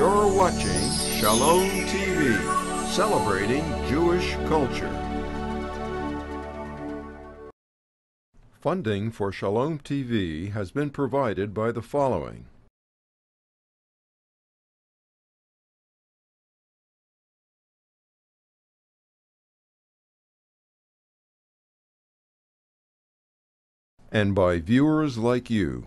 You're watching Shalom TV, celebrating Jewish culture. Funding for Shalom TV has been provided by the following. And by viewers like you.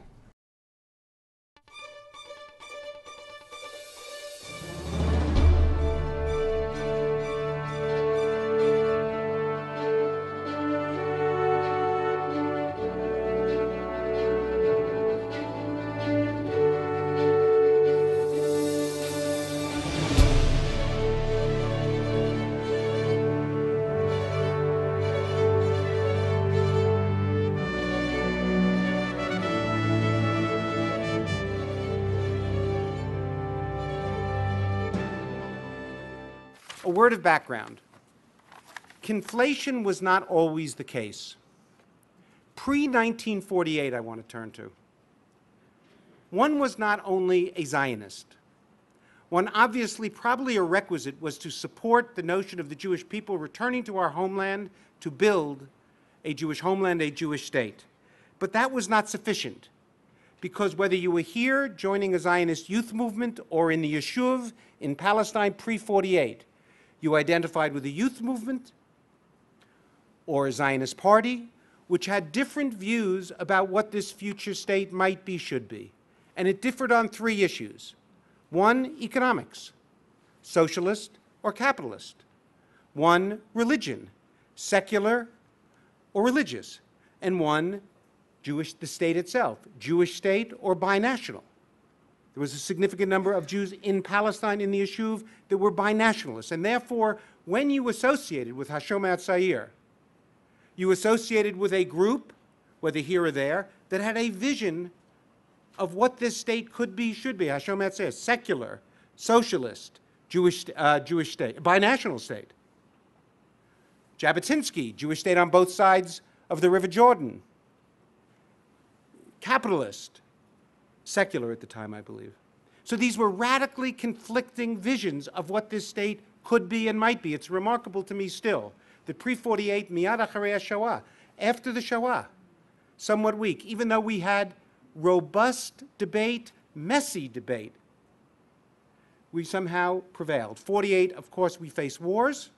A word of background. Conflation was not always the case. Pre-1948, I want to turn to. One was not only a Zionist. One obviously, probably a requisite, was to support the notion of the Jewish people returning to our homeland to build a Jewish homeland, a Jewish state. But that was not sufficient, because whether you were here joining a Zionist youth movement or in the Yishuv in Palestine pre-48, you identified with a youth movement or a Zionist party, which had different views about what this future state might be, should be. And it differed on three issues. One, economics, socialist or capitalist. One, religion, secular or religious. And one, Jewish, the state itself, Jewish state or binational. There was a significant number of Jews in Palestine, in the Yishuv, that were binationalists. And therefore, when you associated with Hashomer Tzair, you associated with a group, whether here or there, that had a vision of what this state could be, should be. Hashomer Tzair, secular, socialist, Jewish state, binational state. Jabotinsky, Jewish state on both sides of the River Jordan. Capitalist. Secular at the time, I believe. So these were radically conflicting visions of what this state could be and might be. It's remarkable to me still that pre-48, miyad acharei Shoah, after the Shoah, somewhat weak, even though we had robust debate, messy debate, we somehow prevailed. 48, of course, we face wars,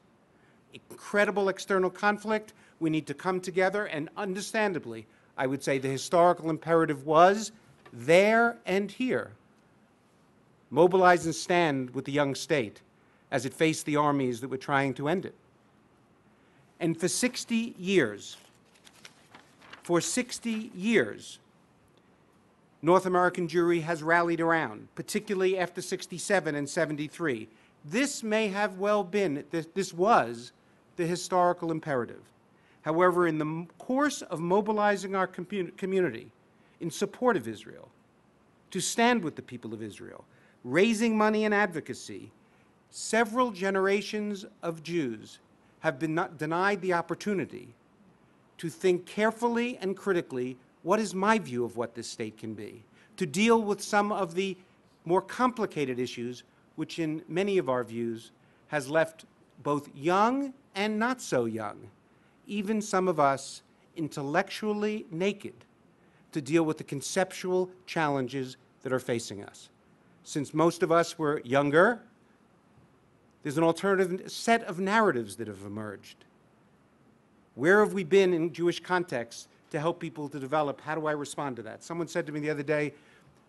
incredible external conflict. We need to come together, and understandably, I would say the historical imperative was there and here, mobilize and stand with the young state as it faced the armies that were trying to end it. And for 60 years, North American Jewry has rallied around, particularly after 67 and 73. This may have well been, this was the historical imperative. However, in the course of mobilizing our community in support of Israel, to stand with the people of Israel, raising money and advocacy, several generations of Jews have been denied the opportunity to think carefully and critically, what is my view of what this state can be? To deal with some of the more complicated issues, which in many of our views has left both young and not so young, even some of us intellectually naked, to deal with the conceptual challenges that are facing us. Since most of us were younger, there's an alternative set of narratives that have emerged. Where have we been in Jewish context to help people to develop? How do I respond to that? Someone said to me the other day,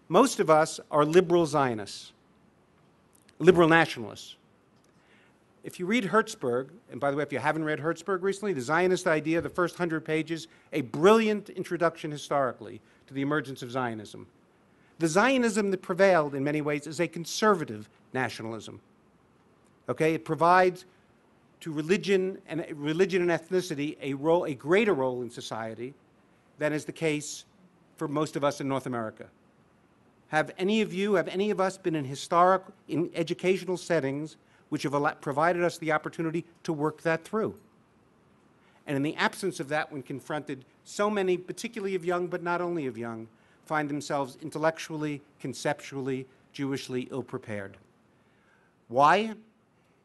most of us are liberal Zionists, liberal nationalists. If you read Hertzberg, and by the way, if you haven't read Hertzberg recently, the Zionist idea, the first 100 pages, a brilliant introduction historically to the emergence of Zionism. The Zionism that prevailed in many ways is a conservative nationalism. Okay, it provides to religion and ethnicity a greater role in society than is the case for most of us in North America. Have any of us been in educational settings which have provided us the opportunity to work that through? And in the absence of that, when confronted, so many, particularly of young, but not only of young, find themselves intellectually, conceptually, Jewishly ill-prepared. Why?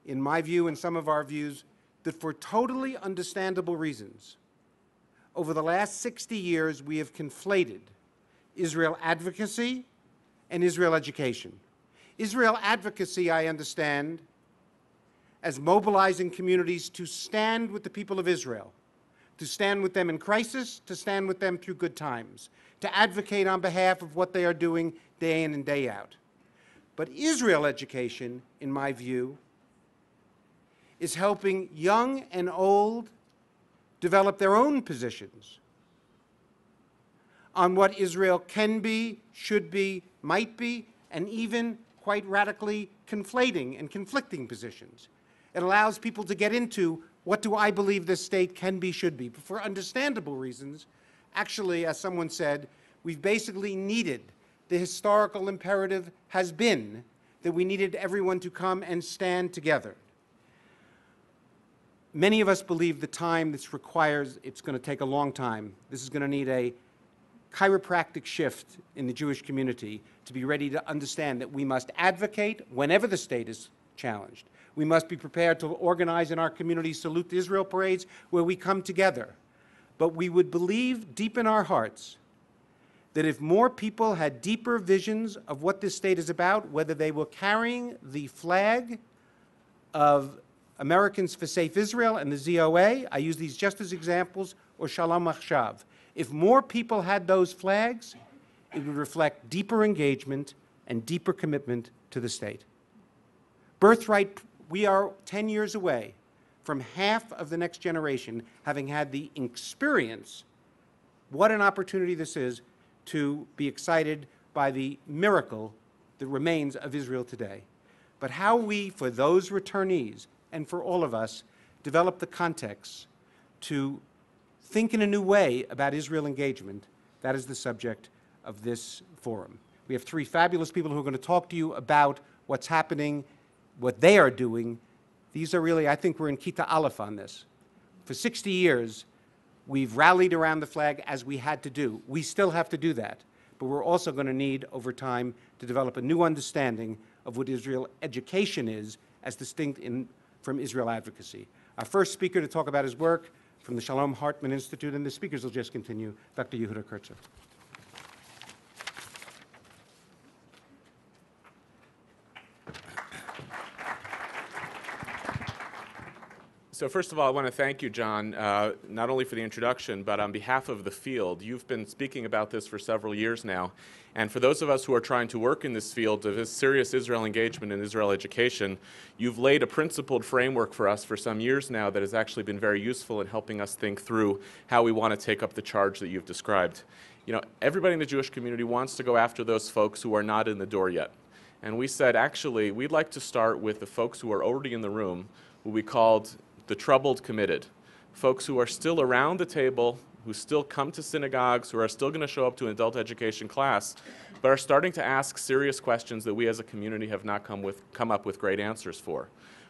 In my view and some of our views, that for totally understandable reasons, over the last 60 years, we have conflated Israel advocacy and Israel education. Israel advocacy, I understand, as mobilizing communities to stand with the people of Israel, to stand with them in crisis, to stand with them through good times, to advocate on behalf of what they are doing day in and day out. But Israel education, in my view, is helping young and old develop their own positions on what Israel can be, should be, might be, and even quite radically conflating and conflicting positions. It allows people to get into what do I believe this state can be, should be. But for understandable reasons, actually, as someone said, we've basically needed, the historical imperative has been that we needed everyone to come and stand together. Many of us believe the time this requires, it's going to take a long time. This is going to need a chiropractic shift in the Jewish community to be ready to understand that we must advocate whenever the state is challenged. We must be prepared to organize in our community Salute to Israel parades where we come together. But we would believe deep in our hearts that if more people had deeper visions of what this state is about, whether they were carrying the flag of Americans for Safe Israel and the ZOA, I use these just as examples, or Shalom Achshav. If more people had those flags, it would reflect deeper engagement and deeper commitment to the state. Birthright, we are 10 years away from half of the next generation having had the experience. What an opportunity this is to be excited by the miracle that remains of Israel today. But how we, for those returnees, and for all of us, develop the context to think in a new way about Israel engagement, that is the subject of this forum. We have three fabulous people who are going to talk to you about what's happening, what they are doing. These are really, I think we're in Kita Aleph on this. For 60 years, we've rallied around the flag as we had to do. We still have to do that, but we're also going to need, over time, to develop a new understanding of what Israel education is as distinct from Israel advocacy. Our first speaker to talk about his work from the Shalom Hartman Institute, and the speakers will just continue, Dr. Yehuda Kurtzer. So first of all, I want to thank you, John, not only for the introduction, but on behalf of the field. You've been speaking about this for several years now. And for those of us who are trying to work in this field of serious Israel engagement and Israel education, you've laid a principled framework for us for some years now that has actually been very useful in helping us think through how we want to take up the charge that you've described. You know, everybody in the Jewish community wants to go after those folks who are not in the door yet. And we said, actually, we'd like to start with the folks who are already in the room, who we called the troubled committed, folks who are still around the table, who still come to synagogues, who are still going to show up to an adult education class, but are starting to ask serious questions that we as a community have not come up with great answers for.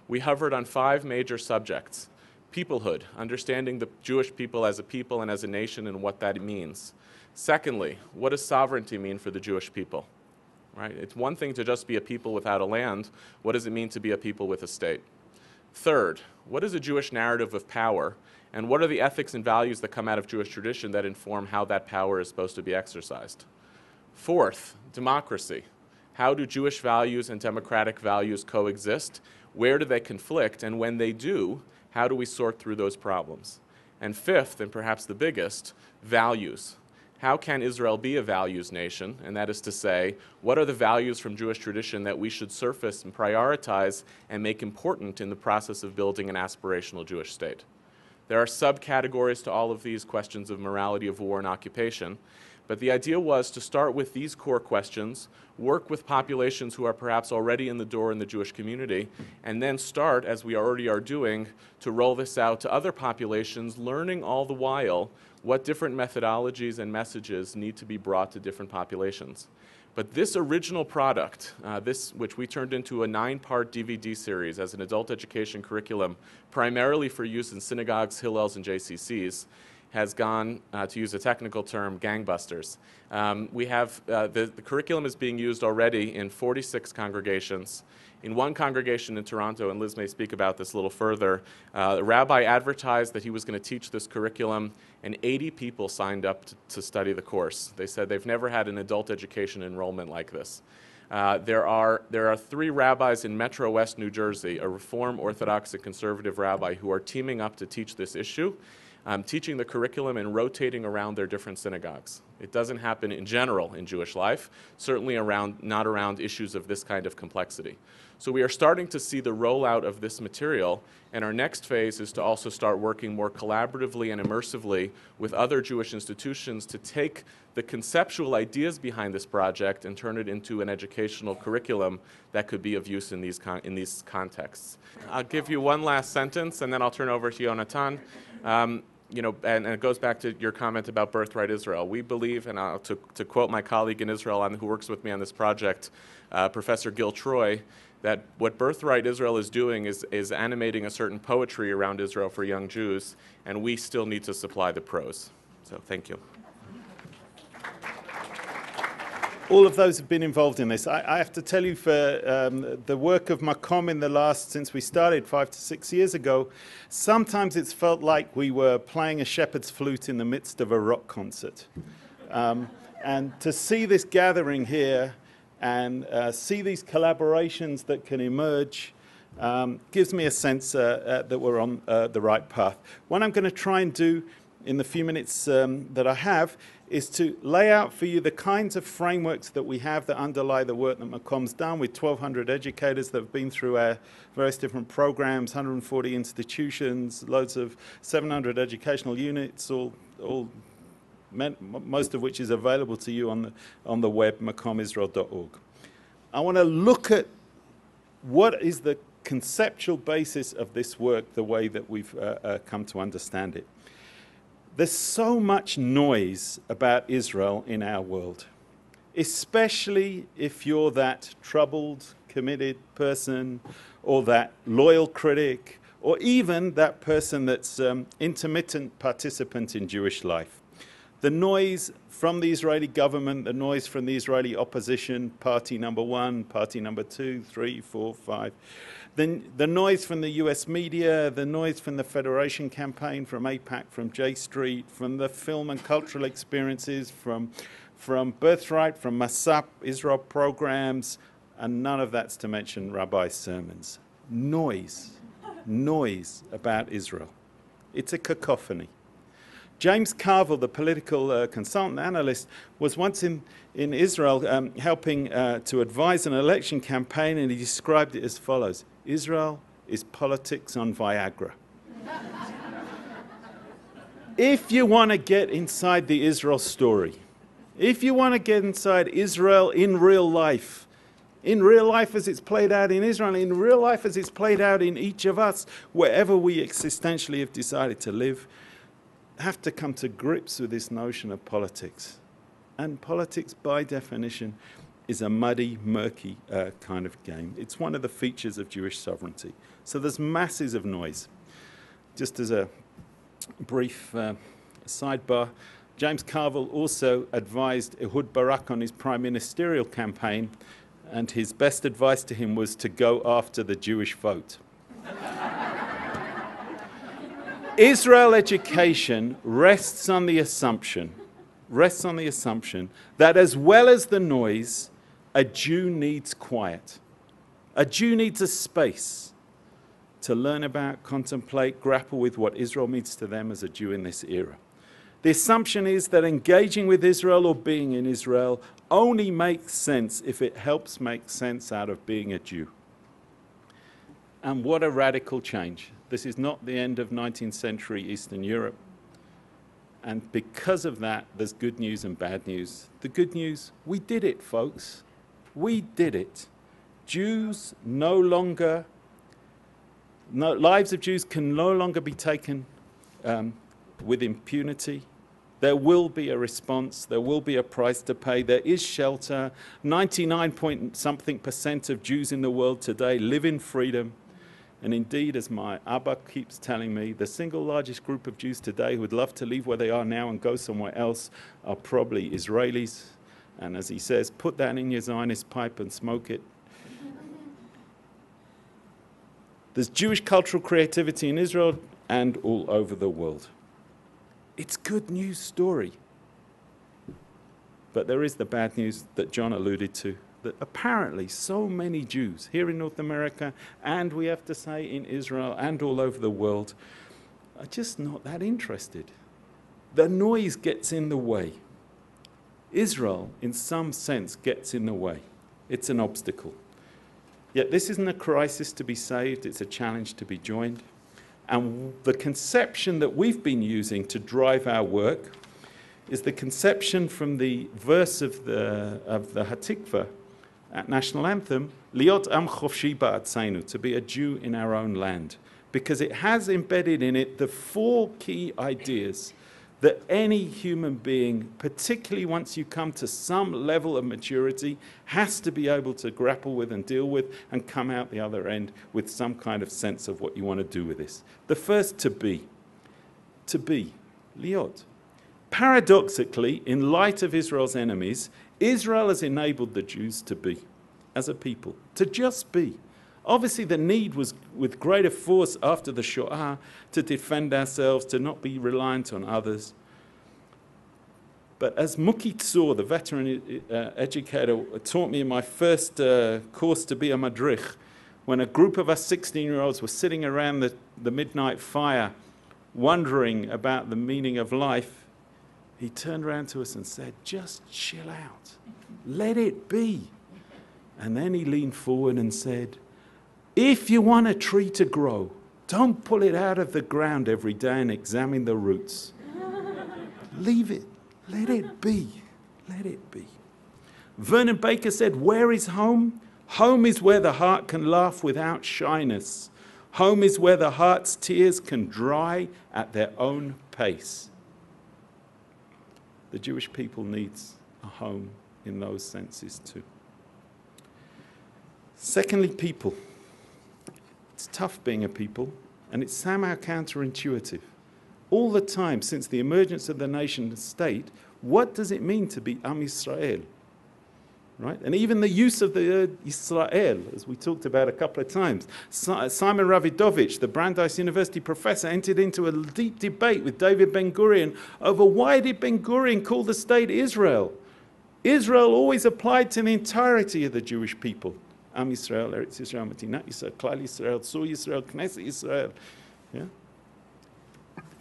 We hovered on 5 major subjects. Peoplehood, understanding the Jewish people as a people and as a nation and what that means. Secondly, what does sovereignty mean for the Jewish people? Right? It's one thing to just be a people without a land. What does it mean to be a people with a state? Third, what is a Jewish narrative of power, and what are the ethics and values that come out of Jewish tradition that inform how that power is supposed to be exercised? Fourth, democracy. How do Jewish values and democratic values coexist? Where do they conflict? And when they do, how do we sort through those problems? And fifth, and perhaps the biggest, values. How can Israel be a values nation? And that is to say, what are the values from Jewish tradition that we should surface and prioritize and make important in the process of building an aspirational Jewish state? There are subcategories to all of these questions of morality of war and occupation, but the idea was to start with these core questions, work with populations who are perhaps already in the door in the Jewish community, and then start, as we already are doing, to roll this out to other populations, learning all the while what different methodologies and messages need to be brought to different populations. But this original product, which we turned into a 9-part DVD series as an adult education curriculum, primarily for use in synagogues, hillels, and JCCs, has gone, to use a technical term, gangbusters. We have, the curriculum is being used already in 46 congregations. In one congregation in Toronto, and Liz may speak about this a little further, the rabbi advertised that he was going to teach this curriculum, and 80 people signed up to study the course. They said they've never had an adult education enrollment like this. There are 3 rabbis in Metro West New Jersey, a Reform, Orthodox, and Conservative rabbi, who are teaming up to teach this issue, teaching the curriculum and rotating around their different synagogues. It doesn't happen in general in Jewish life, certainly not around issues of this kind of complexity. So we are starting to see the rollout of this material, and our next phase is to also start working more collaboratively and immersively with other Jewish institutions to take the conceptual ideas behind this project and turn it into an educational curriculum that could be of use in these contexts. I'll give you one last sentence, and then I'll turn over to Yonatan. And it goes back to your comment about Birthright Israel. We believe, and to quote my colleague in Israel who works with me on this project, Professor Gil Troy, that what Birthright Israel is doing is animating a certain poetry around Israel for young Jews, and we still need to supply the prose. So thank you. All of those have been involved in this. I have to tell you, for the work of Makom since we started 5 to 6 years ago, sometimes it's felt like we were playing a shepherd's flute in the midst of a rock concert. And to see this gathering here and see these collaborations that can emerge gives me a sense that we're on the right path. What I'm going to try and do in the few minutes that I have is to lay out for you the kinds of frameworks that we have that underlie the work that Makom's done with 1,200 educators that have been through our various different programs, 140 institutions, loads of 700 educational units, most of which is available to you on the web, makomisrael.org. I want to look at what is the conceptual basis of this work, the way that we've come to understand it. There's so much noise about Israel in our world, especially if you're that troubled, committed person, or that loyal critic, or even that person that's intermittent participant in Jewish life. The noise from the Israeli government, the noise from the Israeli opposition, party number 1, party number 2, 3, 4, 5. Then the noise from the US media, the noise from the Federation campaign, from AIPAC, from J Street, from the film and cultural experiences, from Birthright, from Masap, Israel programs, and none of that's to mention Rabbi's sermons. Noise about Israel. It's a cacophony. James Carville, the political consultant analyst, was once in Israel helping to advise an election campaign, and he described it as follows: Israel is politics on Viagra. If you want to get inside the Israel story, if you want to get inside Israel in real life as it's played out in Israel, in real life as it's played out in each of us, wherever we existentially have decided to live, have to come to grips with this notion of politics. And politics, by definition, is a muddy, murky kind of game. It's one of the features of Jewish sovereignty. So there's masses of noise. Just as a brief sidebar, James Carville also advised Ehud Barak on his prime ministerial campaign, and his best advice to him was to go after the Jewish vote. Israel education rests on the assumption that as well as the noise, a Jew needs quiet. A Jew needs a space to learn about, contemplate, grapple with what Israel means to them as a Jew in this era. The assumption is that engaging with Israel or being in Israel only makes sense if it helps make sense out of being a Jew. And what a radical change. This is not the end of 19th century Eastern Europe. And because of that, there's good news and bad news. The good news, we did it, folks. We did it. Jews lives of Jews can no longer be taken with impunity. There will be a response. There will be a price to pay. There is shelter. 99 point something% of Jews in the world today live in freedom. And indeed, as my Abba keeps telling me, the single largest group of Jews today who would love to leave where they are now and go somewhere else are probably Israelis. And as he says, put that in your Zionist pipe and smoke it. There's Jewish cultural creativity in Israel and all over the world. It's a good news story. But there is the bad news that John alluded to, that apparently so many Jews here in North America, and we have to say in Israel and all over the world, are just not that interested. The noise gets in the way. Israel, in some sense, gets in the way. It's an obstacle. Yet this isn't a crisis to be saved, it's a challenge to be joined. And the conception that we've been using to drive our work is the conception from the verse of the Hatikvah at National Anthem, Liot Am Chofshi Ba'atzenu, to be a Jew in our own land. Because it has embedded in it the 4 key ideas that any human being, particularly once you come to some level of maturity, has to be able to grapple with and deal with and come out the other end with some kind of sense of what you want to do with this. The first, to be, Liot. Paradoxically, in light of Israel's enemies, Israel has enabled the Jews to be, as a people, to just be. Obviously, the need was with greater force after the Shoah to defend ourselves, to not be reliant on others. But as Muki Tzor, the veteran educator, taught me in my first course to be a madrich, when a group of us 16-year-olds were sitting around the midnight fire, wondering about the meaning of life, he turned around to us and said, just chill out. Let it be. And then he leaned forward and said, if you want a tree to grow, don't pull it out of the ground every day and examine the roots. Leave it. Let it be. Let it be. Vernon Baker said, where is home? Home is where the heart can laugh without shyness. Home is where the heart's tears can dry at their own pace. The Jewish people needs a home in those senses too. Secondly, people. It's tough being a people, and it's somehow counterintuitive. All the time since the emergence of the nation state, what does it mean to be Am Yisrael? Right? And even the use of the word Israel, as we talked about a couple of times. Simon Ravidovich, the Brandeis University professor, entered into a deep debate with David Ben-Gurion over why did Ben-Gurion call the state Israel? Israel always applied to the entirety of the Jewish people. Am Yisrael, Eretz Yisrael, Matinat Yisrael, Klal Yisrael, Tzur Yisrael, Knesset Yisrael. Yeah?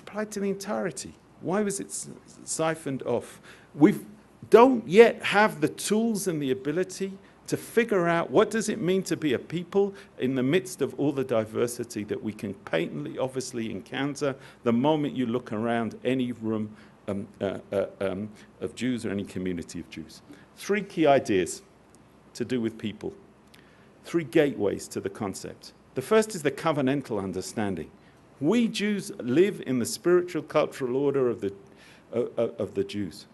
Applied to the entirety. Why was it siphoned off? We don't yet have the tools and the ability to figure out what does it mean to be a people in the midst of all the diversity that we can patently, obviously encounter the moment you look around any room of Jews or any community of Jews. 3 key ideas to do with people. 3 gateways to the concept. The first is the covenantal understanding. We Jews live in the spiritual cultural order of the Jews.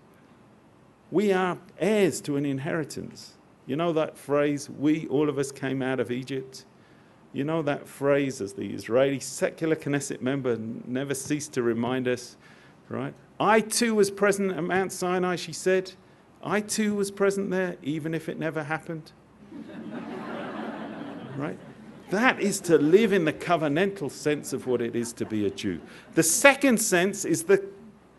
We are heirs to an inheritance. You know that phrase, all of us came out of Egypt? You know that phrase, as the Israeli secular Knesset member never ceased to remind us, right? I too was present at Mount Sinai, she said. I too was present there, even if it never happened. Right? That is to live in the covenantal sense of what it is to be a Jew. The second sense is the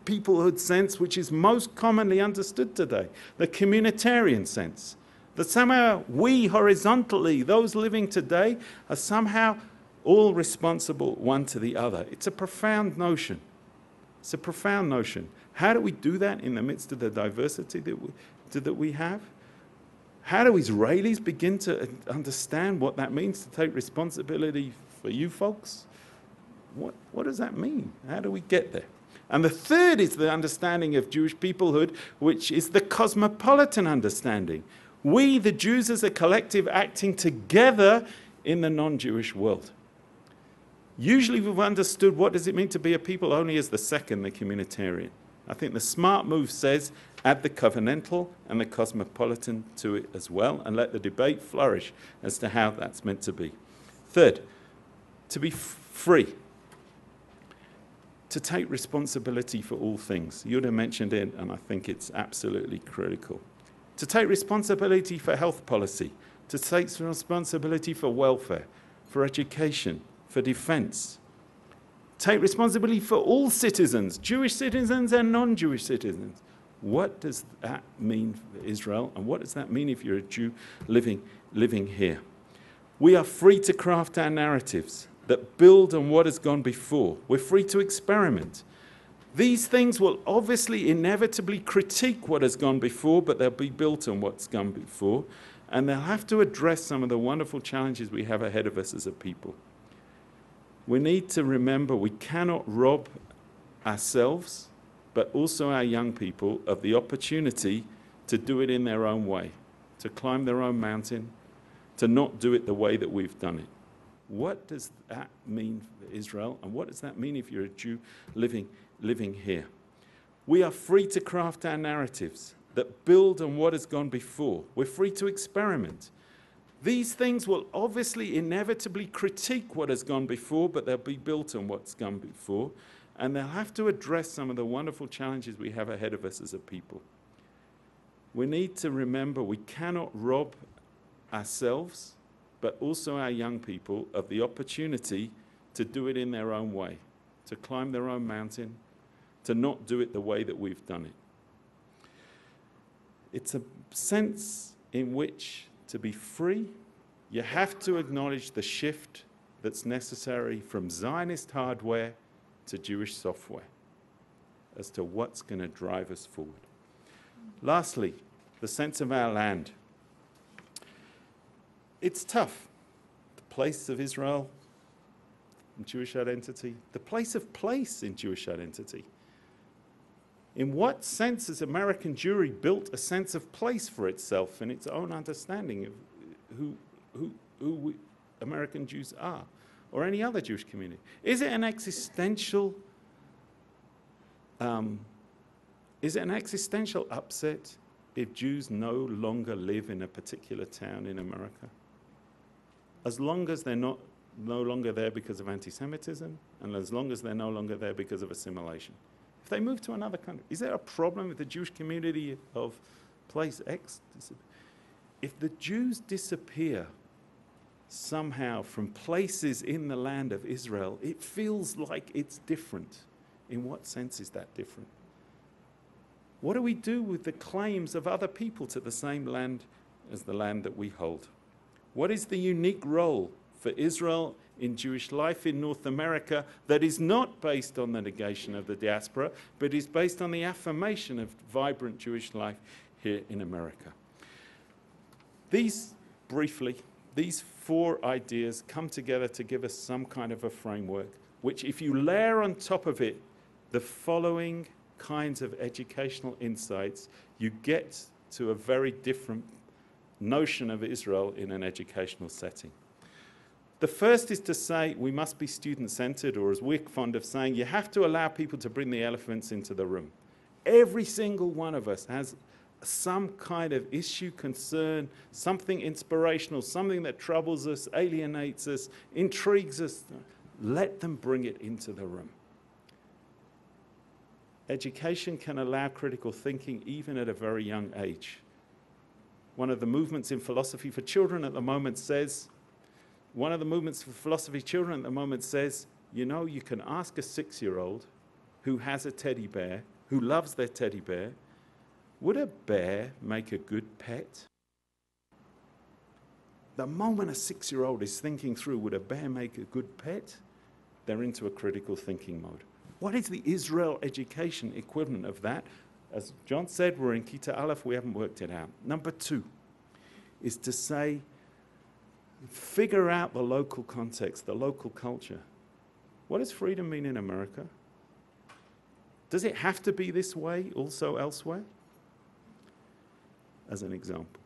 peoplehood sense, which is most commonly understood today, the communitarian sense. That somehow we horizontally, those living today, are somehow all responsible one to the other. It's a profound notion. It's a profound notion. How do we do that in the midst of the diversity that we have? How do Israelis begin to understand what that means to take responsibility for you folks? What does that mean? How do we get there? And the third is the understanding of Jewish peoplehood, which is the cosmopolitan understanding. We, the Jews, as a collective, acting together in the non-Jewish world. Usually we've understood what does it mean to be a people only as the second, the communitarian. I think the smart move says add the covenantal and the cosmopolitan to it as well, and let the debate flourish as to how that's meant to be. Third, To be free. To take responsibility for all things. Yehuda mentioned it, and I think it's absolutely critical. To take responsibility for health policy. To take responsibility for welfare, for education, for defense. Take responsibility for all citizens, Jewish citizens and non-Jewish citizens. What does that mean for Israel? And what does that mean if you're a Jew living here? We are free to craft our narratives that build on what has gone before. We're free to experiment. These things will obviously inevitably critique what has gone before, but they'll be built on what's gone before, and they'll have to address some of the wonderful challenges we have ahead of us as a people. We need to remember we cannot rob ourselves, but also our young people, of the opportunity to do it in their own way, to climb their own mountain, to not do it the way that we've done it. What does that mean for Israel? And what does that mean if you're a Jew living here? We are free to craft our narratives that build on what has gone before. We're free to experiment. These things will obviously inevitably critique what has gone before, but they'll be built on what's gone before, and they'll have to address some of the wonderful challenges we have ahead of us as a people. We need to remember we cannot rob ourselves, but also our young people, of the opportunity to do it in their own way, to climb their own mountain, to not do it the way that we've done it. It's a sense in which, to be free, you have to acknowledge the shift that's necessary from Zionist hardware to Jewish software as to what's going to drive us forward. Lastly, the sense of our land. It's tough. The place of Israel in Jewish identity, the place of place in Jewish identity. In what sense has American Jewry built a sense of place for itself and its own understanding of who American Jews are, or any other Jewish community? Is it an existential upset if Jews no longer live in a particular town in America? As long as they're no longer there because of anti-Semitism, and as long as they're no longer there because of assimilation. If they move to another country, is there a problem with the Jewish community of place X? If the Jews disappear somehow from places in the land of Israel, it feels like it's different. In what sense is that different? What do we do with the claims of other people to the same land as the land that we hold? What is the unique role for Israel in Jewish life in North America that is not based on the negation of the diaspora, but is based on the affirmation of vibrant Jewish life here in America? These four ideas come together to give us some kind of a framework, which, if you layer on top of it the following kinds of educational insights, you get to a very different notion of Israel in an educational setting. The first is to say we must be student-centered, or as we're fond of saying, you have to allow people to bring the elephants into the room. Every single one of us has some kind of issue, concern, something inspirational, something that troubles us, alienates us, intrigues us. Let them bring it into the room. Education can allow critical thinking even at a very young age. One of the movements in philosophy for children at the moment says, you know, you can ask a 6-year-old who has a teddy bear, who loves their teddy bear, would a bear make a good pet? The moment a 6-year-old is thinking through, would a bear make a good pet? They're into a critical thinking mode. What is the Israel education equivalent of that? As John said, we're in Kita Aleph, we haven't worked it out. Number 2 is to say, figure out the local context, the local culture. What does freedom mean in America? Does it have to be this way also elsewhere? As an example.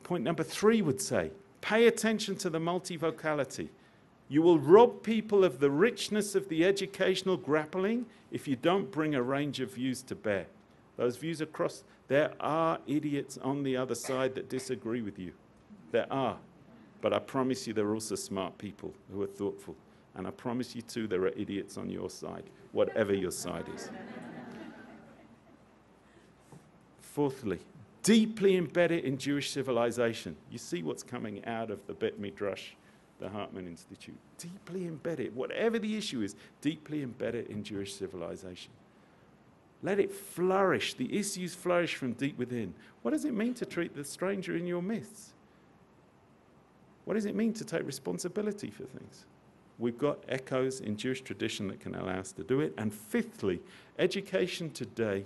Point number 3 would say, pay attention to the multivocality. You will rob people of the richness of the educational grappling if you don't bring a range of views to bear. Those views across, there are idiots on the other side that disagree with you. There are. But I promise you there are also smart people who are thoughtful. And I promise you too there are idiots on your side, whatever your side is. Fourthly, deeply embedded in Jewish civilization. You see what's coming out of the Bet Midrash, the Hartman Institute. Deeply embedded, whatever the issue is, deeply embedded in Jewish civilization. Let it flourish. The issues flourish from deep within. What does it mean to treat the stranger in your midst? What does it mean to take responsibility for things? We've got echoes in Jewish tradition that can allow us to do it. And fifthly, education today,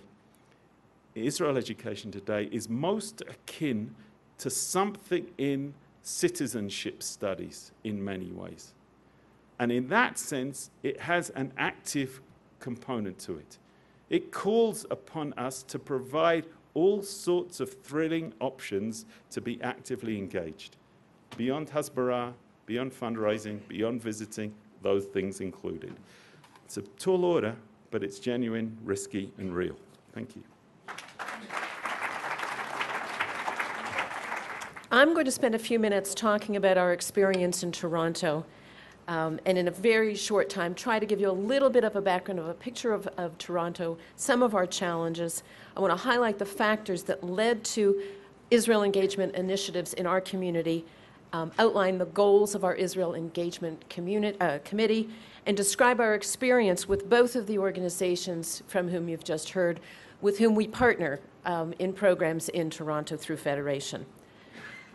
Israel education today, is most akin to something in citizenship studies in many ways. And in that sense, it has an active component to it. It calls upon us to provide all sorts of thrilling options to be actively engaged. Beyond hasbara, beyond fundraising, beyond visiting, those things included. It's a tall order, but it's genuine, risky, and real. Thank you. I'm going to spend a few minutes talking about our experience in Toronto, and in a very short time try to give you a little bit of a background of a picture of Toronto, some of our challenges. I want to highlight the factors that led to Israel engagement initiatives in our community, outline the goals of our Israel engagement committee, and describe our experience with both of the organizations from whom you've just heard, with whom we partner in programs in Toronto through Federation.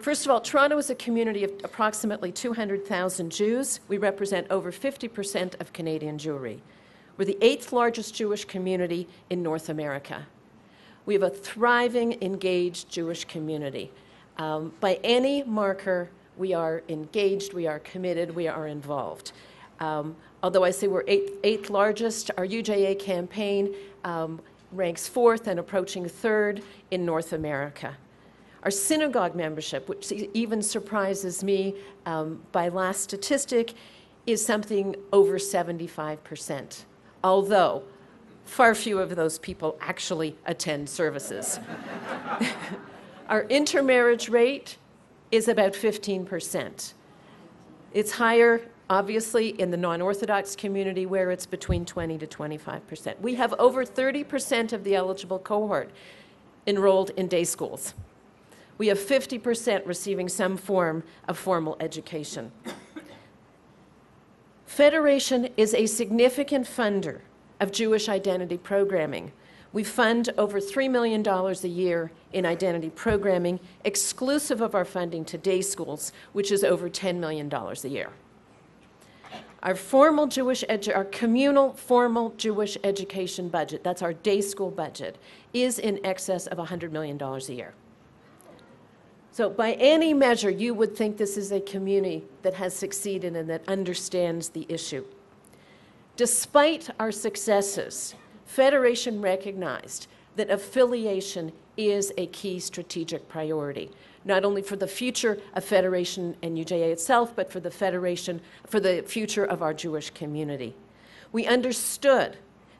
First of all, Toronto is a community of approximately 200,000 Jews. We represent over 50% of Canadian Jewry. We're the 8th largest Jewish community in North America. We have a thriving, engaged Jewish community. By any marker, we are engaged, we are committed, we are involved. Although I say we're 8th largest, our UJA campaign ranks 4th and approaching 3rd in North America. Our synagogue membership, which even surprises me by last statistic, is something over 75%, although far few of those people actually attend services. Our intermarriage rate is about 15%. It's higher, obviously, in the non-Orthodox community, where it's between 20 to 25%. We have over 30% of the eligible cohort enrolled in day schools. We have 50% receiving some form of formal education. Federation is a significant funder of Jewish identity programming. We fund over $3 million a year in identity programming, exclusive of our funding to day schools, which is over $10 million a year. Our our communal formal Jewish education budget, that's our day school budget, is in excess of $100 million a year. So by any measure, you would think this is a community that has succeeded and that understands the issue. Despite our successes, Federation recognized that affiliation is a key strategic priority, not only for the future of Federation and UJA itself, but for the Federation, for the future of our Jewish community. We understood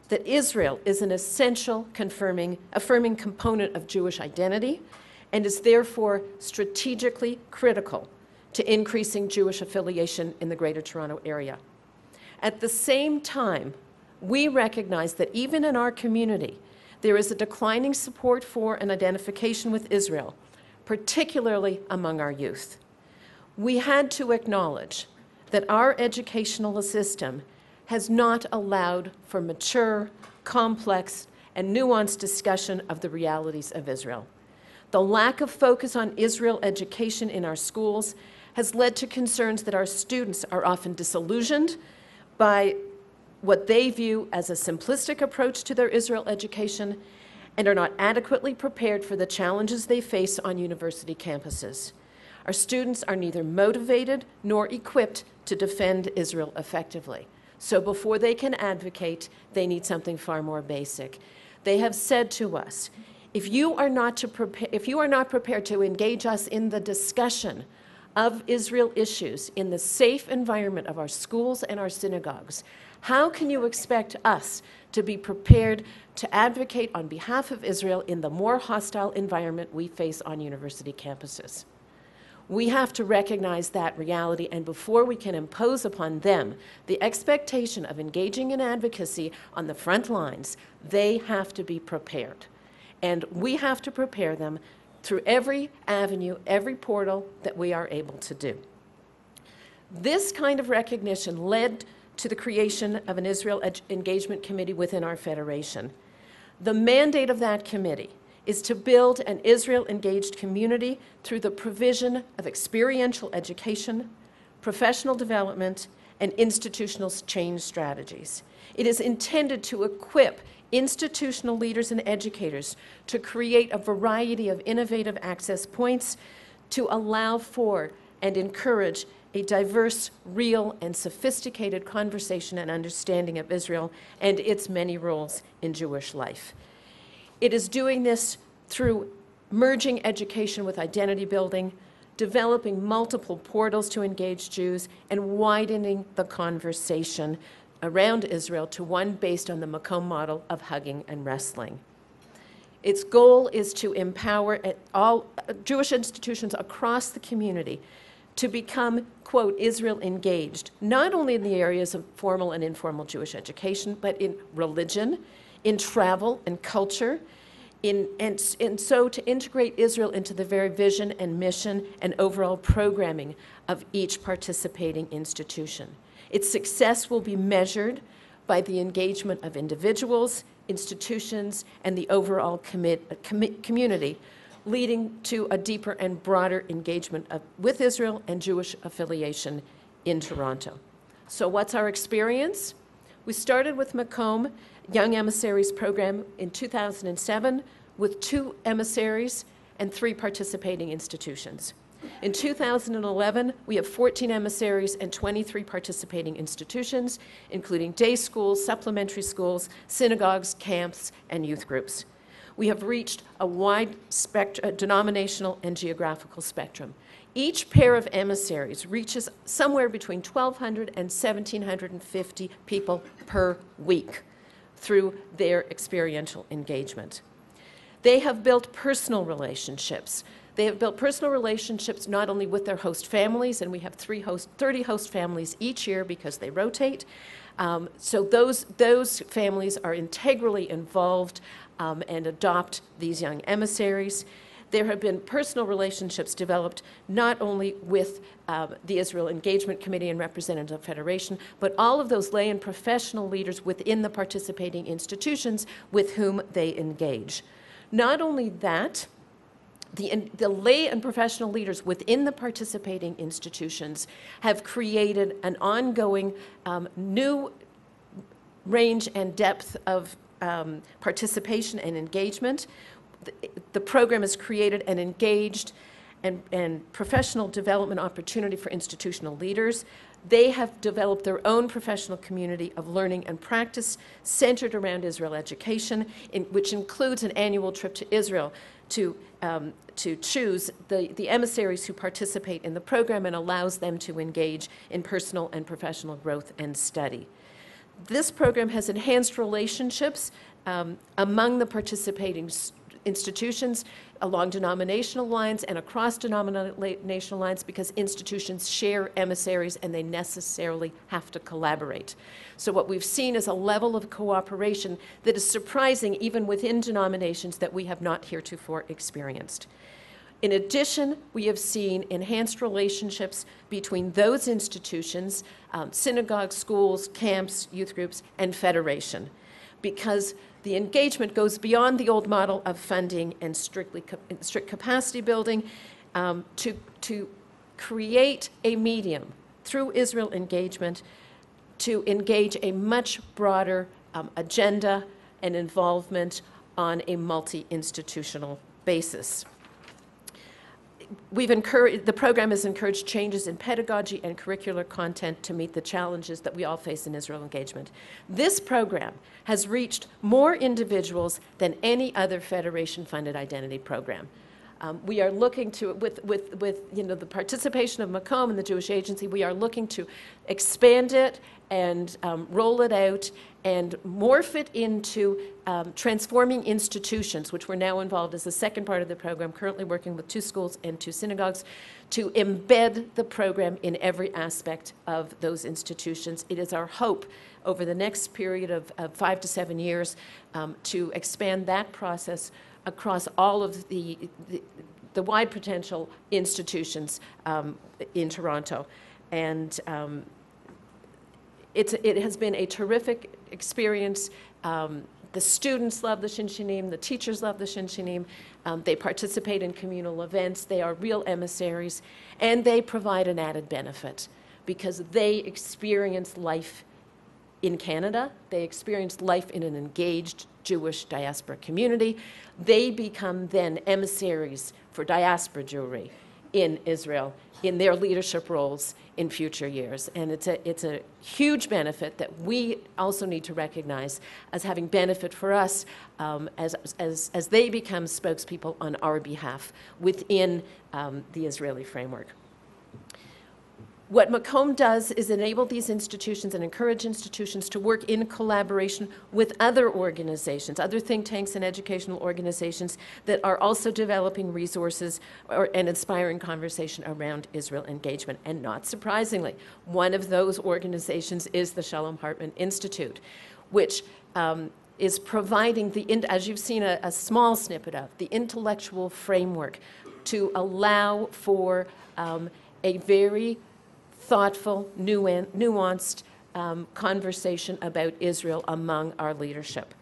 that Israel is an essential affirming component of Jewish identity, and is therefore strategically critical to increasing Jewish affiliation in the Greater Toronto Area. At the same time, we recognize that even in our community, there is a declining support for and identification with Israel, particularly among our youth. We had to acknowledge that our educational system has not allowed for mature, complex, and nuanced discussion of the realities of Israel. The lack of focus on Israel education in our schools has led to concerns that our students are often disillusioned by what they view as a simplistic approach to their Israel education and are not adequately prepared for the challenges they face on university campuses. Our students are neither motivated nor equipped to defend Israel effectively. So before they can advocate, they need something far more basic. They have said to us, if you are not prepared to engage us in the discussion of Israel issues in the safe environment of our schools and our synagogues, how can you expect us to be prepared to advocate on behalf of Israel in the more hostile environment we face on university campuses? We have to recognize that reality, and before we can impose upon them the expectation of engaging in advocacy on the front lines, they have to be prepared. And we have to prepare them through every avenue, every portal that we are able to do. This kind of recognition led to the creation of an Israel Engagement Committee within our federation. The mandate of that committee is to build an Israel-engaged community through the provision of experiential education, professional development, and institutional change strategies. It is intended to equip institutional leaders and educators to create a variety of innovative access points to allow for and encourage a diverse, real, and sophisticated conversation and understanding of Israel and its many roles in Jewish life. It is doing this through merging education with identity building, developing multiple portals to engage Jews, and widening the conversation around Israel to one based on the Makom model of hugging and wrestling. Its goal is to empower all Jewish institutions across the community to become, quote, Israel engaged, not only in the areas of formal and informal Jewish education, but in religion, in travel and culture, and so to integrate Israel into the very vision and mission and overall programming of each participating institution. Its success will be measured by the engagement of individuals, institutions, and the overall community, leading to a deeper and broader engagement with Israel and Jewish affiliation in Toronto. So what's our experience? We started with Makom Young Emissaries program in 2007 with 2 emissaries and 3 participating institutions. In 2011, we have 14 emissaries and 23 participating institutions, including day schools, supplementary schools, synagogues, camps, and youth groups. We have reached a wide denominational and geographical spectrum. Each pair of emissaries reaches somewhere between 1,200 and 1,750 people per week through their experiential engagement. They have built personal relationships. They have built personal relationships not only with their host families, and we have 30 host families each year because they rotate. So those families are integrally involved and adopt these young emissaries. There have been personal relationships developed not only with the Israel Engagement Committee and Representative Federation, but all of those lay and professional leaders within the participating institutions with whom they engage. Not only that, the lay and professional leaders within the participating institutions have created an ongoing new range and depth of participation and engagement. The program has created an engaged and professional development opportunity for institutional leaders. They have developed their own professional community of learning and practice centered around Israel education, which includes an annual trip to Israel to choose the emissaries who participate in the program and allows them to engage in personal and professional growth and study. This program has enhanced relationships among the participating institutions along denominational lines and across denominational lines because institutions share emissaries and they necessarily have to collaborate. So what we've seen is a level of cooperation that is surprising even within denominations that we have not heretofore experienced. In addition, we have seen enhanced relationships between those institutions, synagogues, schools, camps, youth groups, and federation, because the engagement goes beyond the old model of funding and strict capacity building to create a medium through Israel engagement to engage a much broader agenda and involvement on a multi-institutional basis. The program has encouraged changes in pedagogy and curricular content to meet the challenges that we all face in Israel engagement. This program has reached more individuals than any other Federation-funded identity program. We are looking to, with the participation of Makom and the Jewish Agency, we are looking to expand it and roll it out and morph it into transforming institutions, which we're now involved as the second part of the program, currently working with 2 schools and 2 synagogues, to embed the program in every aspect of those institutions. It is our hope over the next period of 5 to 7 years to expand that process across all of the wide potential institutions in Toronto. And it has been a terrific experience. The students love the Shinshinim, the teachers love the Shinshinim. They participate in communal events. They are real emissaries, and they provide an added benefit because they experience life in Canada. They experience life in an engaged Jewish diaspora community. They become then emissaries for diaspora Jewry in Israel in their leadership roles in future years. And it's a huge benefit that we also need to recognize as having benefit for us as they become spokespeople on our behalf within the Israeli framework. What Makom does is enable these institutions and encourage institutions to work in collaboration with other organizations, other think tanks and educational organizations that are also developing resources and inspiring conversation around Israel engagement. And not surprisingly, one of those organizations is the Shalom Hartman Institute, which is providing, as you've seen a small snippet of, the intellectual framework to allow for a very thoughtful, nuanced conversation about Israel among our leadership.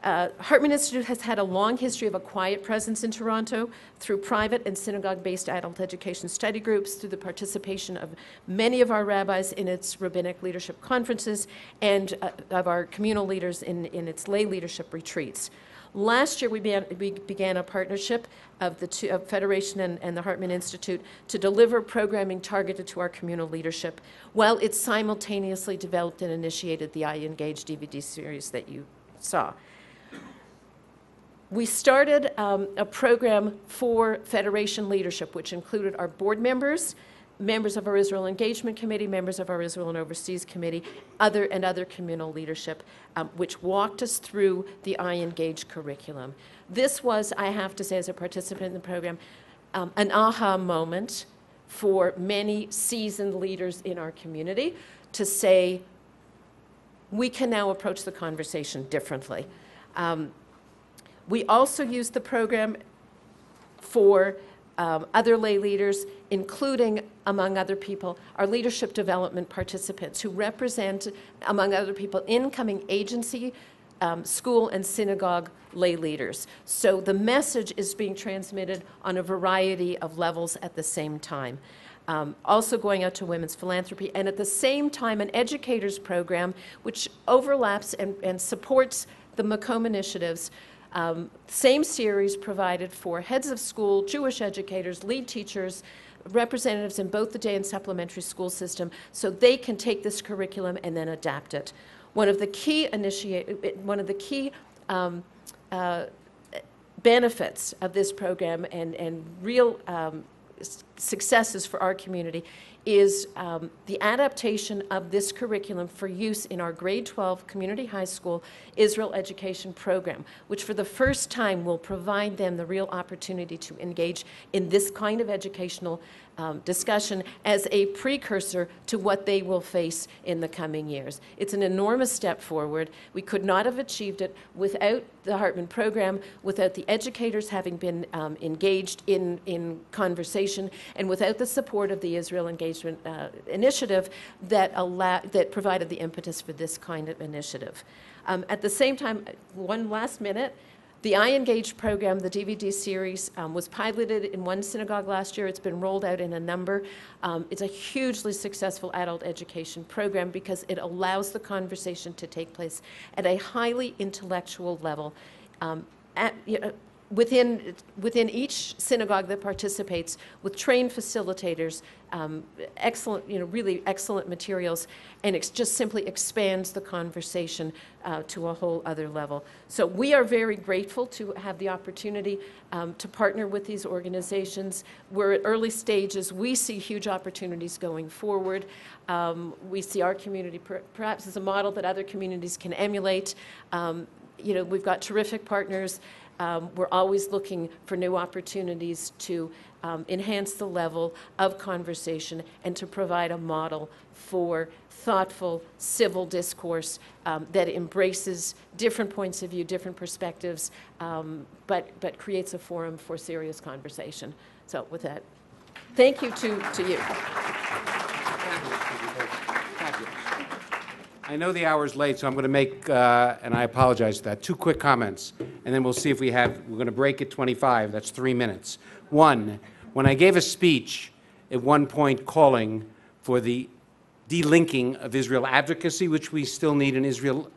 Hartman Institute has had a long history of a quiet presence in Toronto through private and synagogue-based adult education study groups, through the participation of many of our rabbis in its rabbinic leadership conferences, and of our communal leaders in its lay leadership retreats. Last year, we began a partnership of the Federation and the Hartman Institute to deliver programming targeted to our communal leadership, while it simultaneously developed and initiated the I Engage DVD series that you saw. We started a program for Federation leadership, which included our board members, members of our Israel Engagement Committee, members of our Israel and Overseas Committee, other communal leadership, which walked us through the I Engage curriculum. This was, I have to say, as a participant in the program, an aha moment for many seasoned leaders in our community to say, we can now approach the conversation differently. We also used the program for other lay leaders, including, among other people, our leadership development participants who represent, among other people, incoming agency, school, and synagogue lay leaders. So the message is being transmitted on a variety of levels at the same time. Also going out to women's philanthropy, and at the same time an educators program which overlaps and supports the Makom initiatives. Same series provided for heads of school, Jewish educators, lead teachers, representatives in both the day and supplementary school system, so they can take this curriculum and then adapt it. One of the key benefits of this program and real successes for our community is the adaptation of this curriculum for use in our grade 12 community high school Israel education program, which for the first time will provide them the real opportunity to engage in this kind of educational discussion as a precursor to what they will face in the coming years. It's an enormous step forward. We could not have achieved it without the Hartman program, without the educators having been engaged in conversation, and without the support of the Israel Engagement Initiative that provided the impetus for this kind of initiative. At the same time, one last minute, the I Engage program, the DVD series, was piloted in one synagogue last year. It's been rolled out in a number. It's a hugely successful adult education program because it allows the conversation to take place at a highly intellectual level, within each synagogue that participates with trained facilitators, excellent, really excellent materials, and it just simply expands the conversation to a whole other level. So we are very grateful to have the opportunity to partner with these organizations. We're at early stages. We see huge opportunities going forward. We see our community perhaps as a model that other communities can emulate. We've got terrific partners. We're always looking for new opportunities to enhance the level of conversation and to provide a model for thoughtful civil discourse that embraces different points of view, different perspectives, but creates a forum for serious conversation. So with that, thank you to you. I know the hour's late, so I'm going to make, and I apologize for that, 2 quick comments, and then we'll see if we're going to break at 25. That's 3 minutes. One, when I gave a speech at one point calling for the delinking of Israel advocacy, which we still need in Israel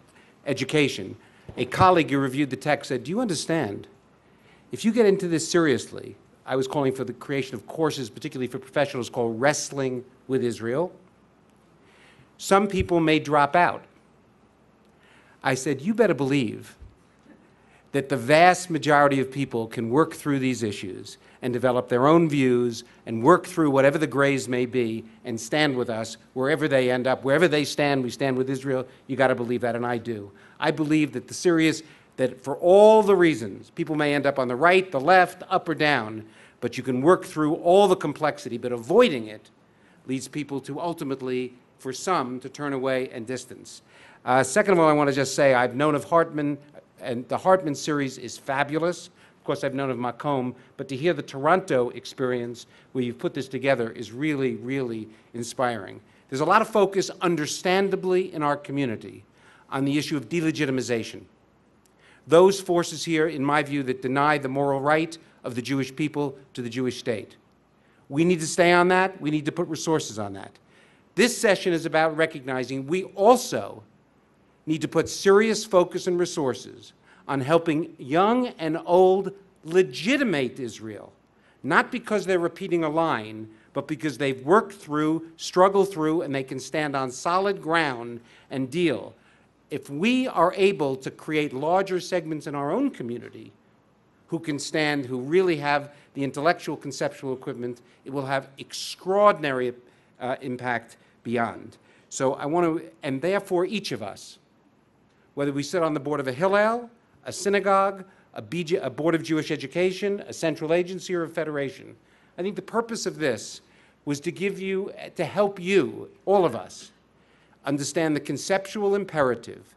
education, a colleague who reviewed the text said, do you understand? If you get into this seriously, I was calling for the creation of courses, particularly for professionals, called Wrestling with Israel. Some people may drop out. I said, you better believe that the vast majority of people can work through these issues and develop their own views and work through whatever the grays may be and stand with us wherever they end up. Wherever they stand, we stand with Israel. You got to believe that, and I do. I believe that that for all the reasons, people may end up on the right, the left, up or down, but you can work through all the complexity, but avoiding it leads people to ultimately, for some, to turn away and distance. Second of all, I want to just say I've known of Hartman, and the Hartman series is fabulous. Of course, I've known of Makom, but to hear the Toronto experience where you've put this together is really, really inspiring. There's a lot of focus, understandably, in our community on the issue of delegitimization. Those forces here, in my view, that deny the moral right of the Jewish people to the Jewish state. We need to stay on that. We need to put resources on that. This session is about recognizing we also need to put serious focus and resources on helping young and old legitimate Israel, not because they're repeating a line, but because they've worked through, struggled through, and they can stand on solid ground and deal. If we are able to create larger segments in our own community who can stand, who really have the intellectual, conceptual equipment, it will have extraordinary impact beyond. So I want to, and therefore each of us, whether we sit on the board of a Hillel, a synagogue, a board of Jewish education, a central agency, or a federation, I think the purpose of this was to help you, all of us, understand the conceptual imperative.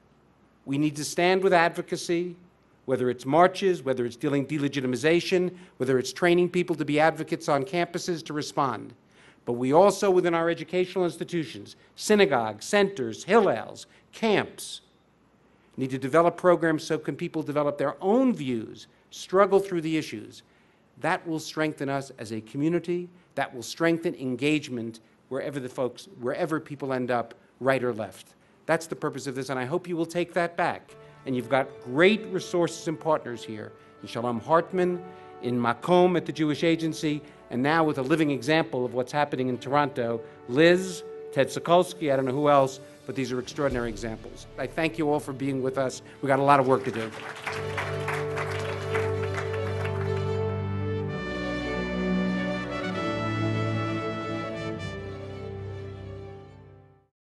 We need to stand with advocacy, whether it's marches, whether it's dealing delegitimization, whether it's training people to be advocates on campuses to respond. But we also, within our educational institutions, synagogues, centers, hillels, camps, need to develop programs so can people develop their own views, struggle through the issues. That will strengthen us as a community. That will strengthen engagement wherever people end up, right or left. That's the purpose of this, and I hope you will take that back. And you've got great resources and partners here in Shalom Hartman, in Makom at the Jewish Agency, and now with a living example of what's happening in Toronto, Liz, Ted Sokolsky, I don't know who else, but these are extraordinary examples. I thank you all for being with us. We've got a lot of work to do.